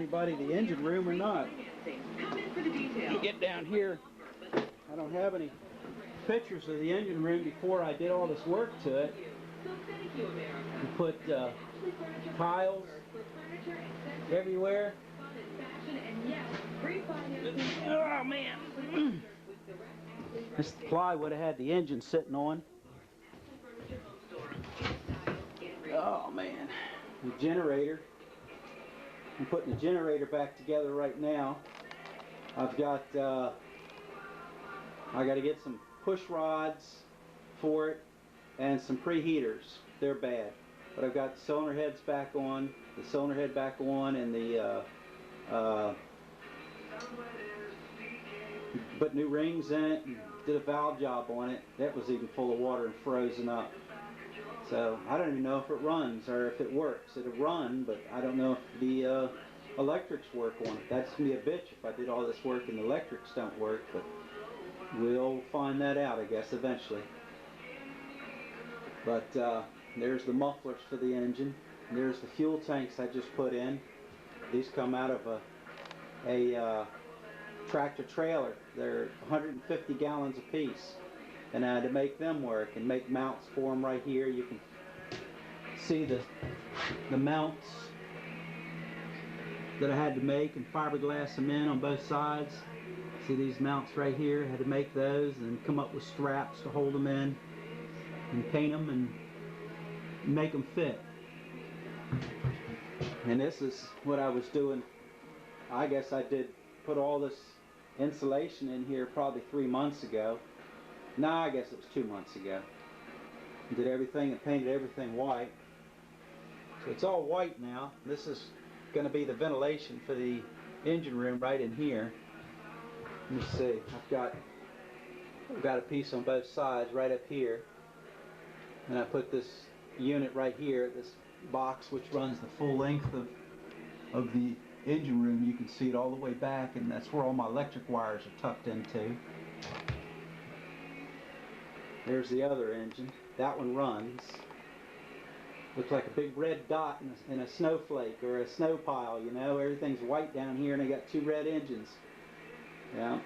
anybody the engine room or not. You get down here, I don't have any pictures of the engine room before I did all this work to it. We put tiles everywhere. Oh man! This is the plywood I had the engine sitting on. Oh man, the generator. I'm putting the generator back together right now. I've got I got to get some push rods for it and some preheaters. They're bad, but I've got the cylinder heads back on, the cylinder head back on, and the put new rings in it and did a valve job on it. That was even full of water and frozen up. So I don't even know if it runs or if it works. It'll run, but I don't know if the electrics work on it. That's going to be a bitch if I did all this work and the electrics don't work, but we'll find that out, I guess, eventually. But there's the mufflers for the engine. There's the fuel tanks I just put in. These come out of a tractor trailer. They're 150 gallons a piece. And to make them work and make mounts for them right here, you can see the mounts that I had to make and fiberglass them in on both sides. See these mounts right here? I had to make those and come up with straps to hold them in and paint them and make them fit. And this is what I was doing. I guess I did put all this insulation in here probably 3 months ago. No, I guess it was 2 months ago. Did everything and painted everything white. So it's all white now. This is going to be the ventilation for the engine room right in here. Let me see. I've got a piece on both sides right up here. And I put this unit right here, this box which runs the full length of the engine room. You can see it all the way back, and that's where all my electric wires are tucked into. There's the other engine. That one runs. Looks like a big red dot in a snowflake or a snow pile, you know. Everything's white down here and I got 2 red engines. Yeah.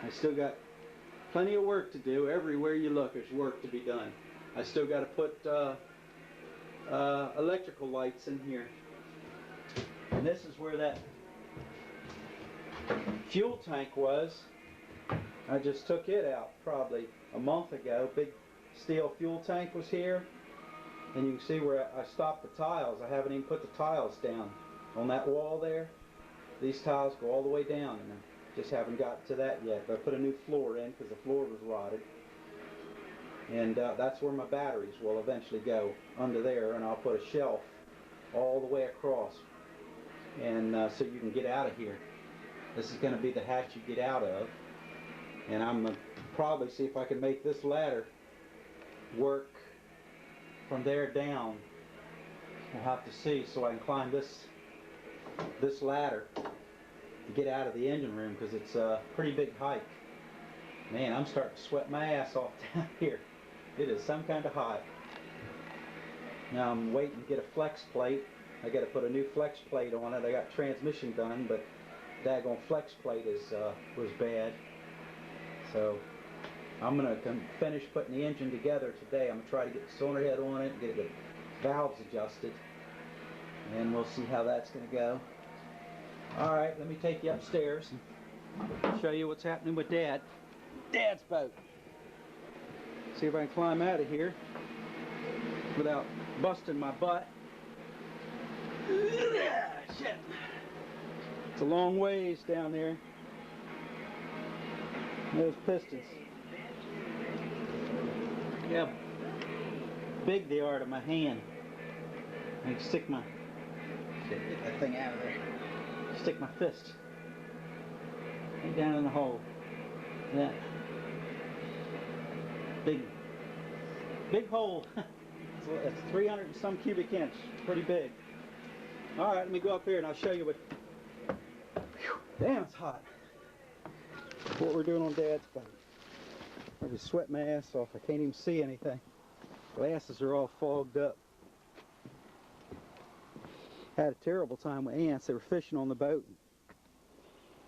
I still got plenty of work to do. Everywhere you look there's work to be done. I still got to put electrical lights in here. And this is where that fuel tank was. I just took it out probably a month ago. Big steel fuel tank was here. And you can see where I stopped the tiles. I haven't even put the tiles down. On that wall there, these tiles go all the way down. And I just haven't gotten to that yet. But I put a new floor in because the floor was rotted. And that's where my batteries will eventually go, under there. And I'll put a shelf all the way across. And so you can get out of here. This is going to be the hatch you get out of. And I'm going to probably see if I can make this ladder work from there down. We'll have to see, so I can climb this ladder to get out of the engine room, because it's a pretty big hike. Man, I'm starting to sweat my ass off down here. It is some kind of hike. Now I'm waiting to get a flex plate. I got to put a new flex plate on it. I got transmission done, but daggone flex plate was bad. So I'm going to finish putting the engine together today. I'm going to try to get the cylinder head on it and get the valves adjusted. And we'll see how that's going to go. Alright, let me take you upstairs and show you what's happening with Dad. Dad's boat. See if I can climb out of here without busting my butt. Shit. It's a long ways down there. Those pistons. Yeah, big they are to my hand. I can stick my, get that thing out of there. Stick my fist right down in the hole. Yeah. Big hole. It's 300 and some cubic inch. Pretty big. All right, let me go up here and I'll show you what. Whew, damn, it's hot. What we're doing on Dad's boat. I just sweat my ass off. I can't even see anything. Glasses are all fogged up. had a terrible time with ants. They were fishing on the boat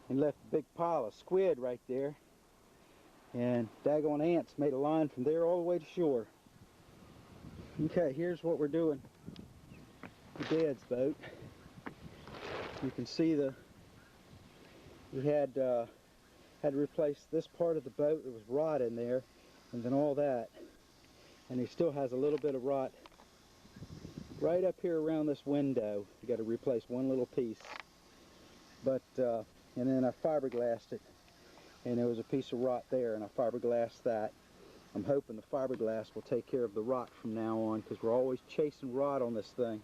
and left a big pile of squid right there. And daggone ants made a line from there all the way to shore. Okay, here's what we're doing. The Dad's boat. You can see we had to replace this part of the boat. There was rot in there, and then all that. And he still has a little bit of rot right up here around this window. You got to replace one little piece. But and then I fiberglassed it, and there was a piece of rot there, and I fiberglassed that. I'm hoping the fiberglass will take care of the rot from now on, because we're always chasing rot on this thing.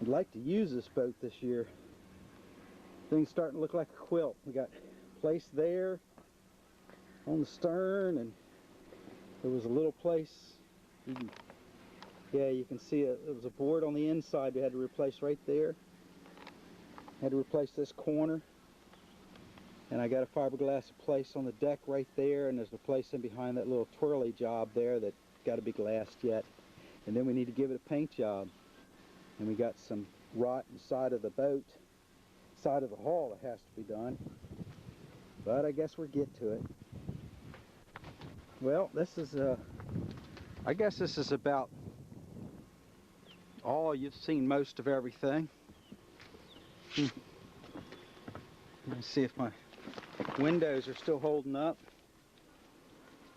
I'd like to use this boat this year. Thing's starting to look like a quilt. We got place there on the stern, and there was a little place. Yeah, you can see it. There was a board on the inside we had to replace right there. Had to replace this corner. And I got a fiberglass place on the deck right there, and there's a place in behind that little twirly job there that got to be glassed yet. And then we need to give it a paint job. And we got some rot inside of the boat, side of the hull that has to be done. But I guess we'll get to it. Well, this is I guess this is about all. You've seen most of everything. Let's see if my windows are still holding up.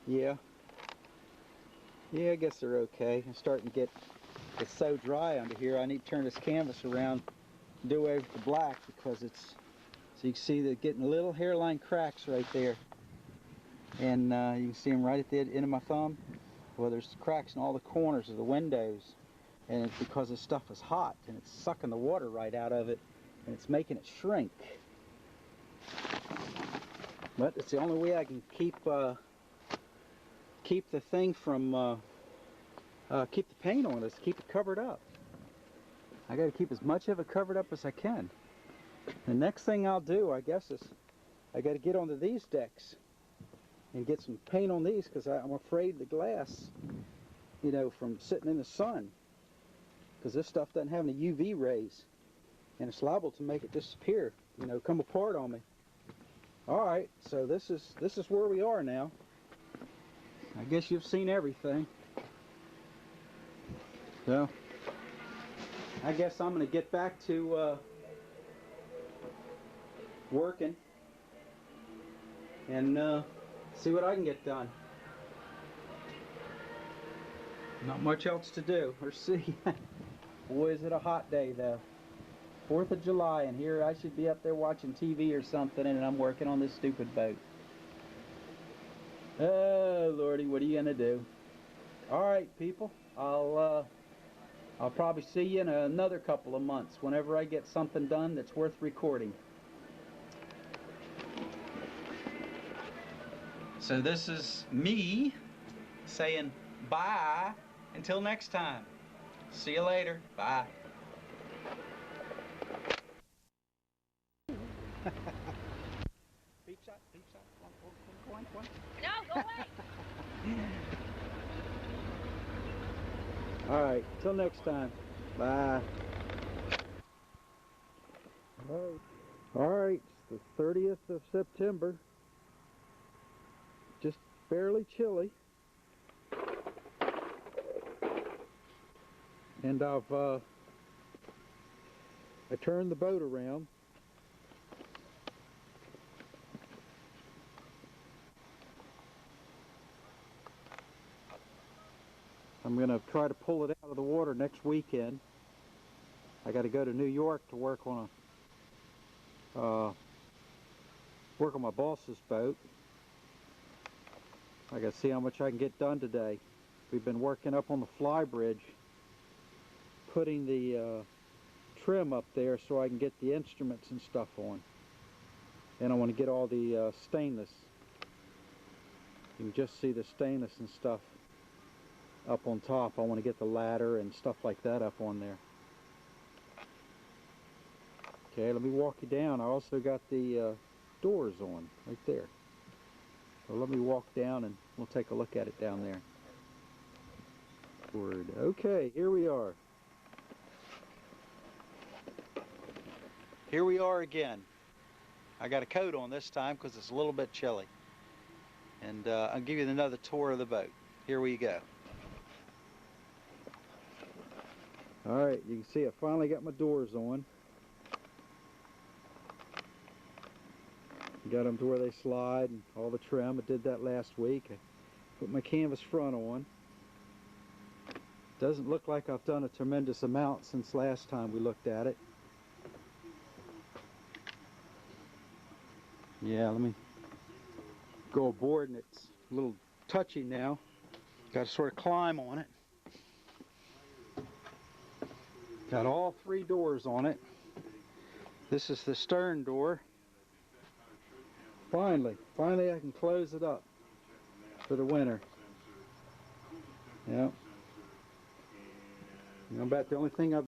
Yeah, I guess they're okay. I'm starting to get, it's so dry under here. I need to turn this canvas around, do away with the black, because it's, so you can see they're getting little hairline cracks right there. And you can see them right at the end of my thumb. Well, there's cracks in all the corners of the windows, and it's because this stuff is hot and it's sucking the water right out of it, and it's making it shrink. But it's the only way I can keep the thing from keep the paint on it, is keep it covered up. I got to keep as much of it covered up as I can. The next thing I'll do, I guess, is I got to get onto these decks and get some paint on these, because I'm afraid the glass, you know, from sitting in the sun, because this stuff doesn't have any UV rays, and it's liable to make it disappear, you know, come apart on me. All right, so this is where we are now. I guess you've seen everything. So I guess I'm going to get back to working and see what I can get done. Not much else to do or see. Boy, is it a hot day though. 4th of July, and here I should be up there watching TV or something, and I'm working on this stupid boat. Oh Lordy, what are you gonna do? All right, people, I'll probably see you in another couple of months whenever I get something done that's worth recording. So this is me saying bye until next time. See you later. Bye. Peep shot, peep shot. One. No, go away. All right, till next time. Bye. All right, it's the 30th of September. Just barely chilly. And I turned the boat around. I'm going to try to pull it out of the water next weekend. I got to go to New York to work on my boss's boat. I got to see how much I can get done today. We've been working up on the fly bridge, putting the trim up there so I can get the instruments and stuff on. And I want to get all the stainless. You can just see the stainless and stuff up on top. I want to get the ladder and stuff like that up on there. Okay, let me walk you down. I also got the doors on right there. So let me walk down and we'll take a look at it down there. Okay, here we are. Here we are again. I got a coat on this time because it's a little bit chilly. And I'll give you another tour of the boat. Here we go. Alright, you can see I finally got my doors on. Got them to where they slide and all the trim. I did that last week. I put my canvas front on. Doesn't look like I've done a tremendous amount since last time we looked at it. Yeah, let me go aboard, and it's a little touchy now. Got to sort of climb on it. Got all 3 doors on it. This is the stern door. Finally I can close it up for the winter. Yep. You know, about the only thing I've